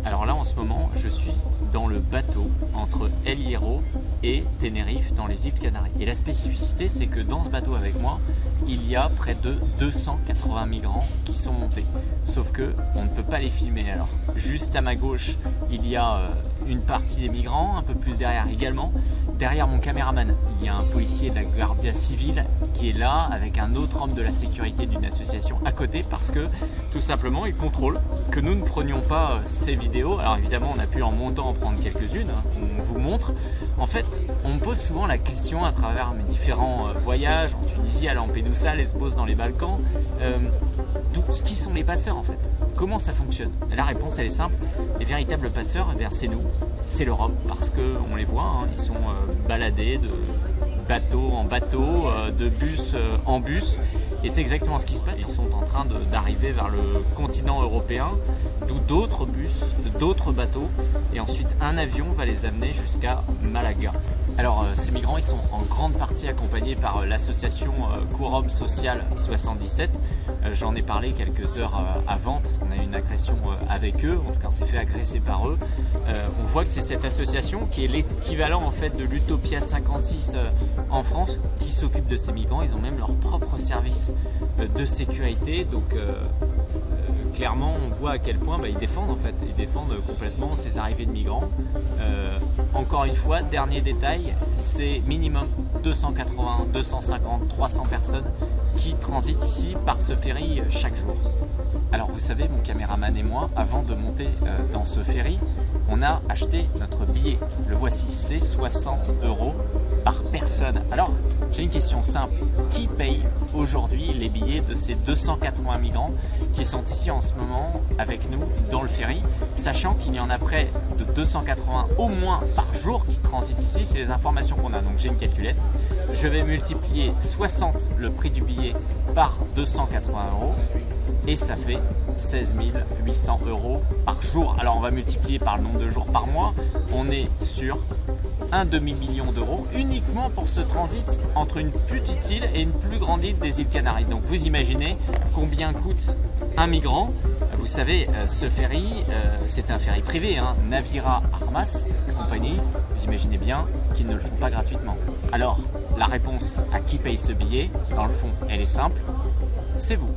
Alors là en ce moment je suis dans le bateau entre El Hierro et Tenerife dans les îles Canaries. Et la spécificité c'est que dans ce bateau avec moi il y a près de 280 migrants qui sont montés. Sauf que on ne peut pas les filmer. Alors juste à ma gauche il y a une partie des migrants, un peu plus derrière également. Derrière mon caméraman, il y a un policier de la Guardia Civile qui est là avec un autre homme de la sécurité d'une association à côté parce que tout simplement il contrôle que nous ne prenions pas ces vidéos. Alors évidemment on a pu en montant en prendre quelques-unes, on vous montre. En fait on me pose souvent la question à travers mes différents voyages en Tunisie, à Lampedusa, Lesbos dans les Balkans, qui sont les passeurs en fait? Comment ça fonctionne? La réponse elle est simple, les véritables passeurs, c'est nous, c'est l'Europe, parce qu'on les voit, hein, ils sont baladés de bateau en bateau, de bus en bus, et c'est exactement ce qui se passe. Ils sont en train d'arriver vers le continent européen, d'où d'autres bus, d'autres bateaux, et ensuite un avion va les amener jusqu'à Malaga. Alors ces migrants ils sont en grande partie accompagnés par l'association Quorum Social 77. J'en ai parlé quelques heures avant parce qu'on a eu une agression avec eux, en tout cas on s'est fait agresser par eux. On voit que c'est cette association qui est l'équivalent en fait de l'Utopia 56 en France qui s'occupe de ces migrants. Ils ont même leur propre service de sécurité, donc clairement on voit à quel point ils défendent en fait, ils défendent complètement ces arrivées de migrants. Encore une fois, dernier détail, c'est minimum 280, 250, 300 personnes qui transitent ici par ce ferry chaque jour. Alors vous savez, mon caméraman et moi, avant de monter dans ce ferry, on a acheté notre billet. Le voici, c'est 60 € par personne. Alors j'ai une question simple, qui paye aujourd'hui les billets de ces 280 migrants qui sont ici en ce moment avec nous dans le ferry, sachant qu'il y en a près de 280 au moins par jour qui transitent ici? C'est les informations qu'on a, donc j'ai une calculette. Je vais multiplier 60 le prix du billet par 280 € et ça fait 16 800 € par jour. Alors on va multiplier par le nombre de jours par mois, on est sur un demi-million d'euros uniquement pour ce transit entre une petite île et une plus grande île des îles Canaries. Donc vous imaginez combien coûte un migrant. Vous savez, ce ferry, c'est un ferry privé, hein, Navira Armas, la compagnie, vous imaginez bien qu'ils ne le font pas gratuitement. Alors, la réponse à qui paye ce billet, dans le fond, elle est simple, c'est vous.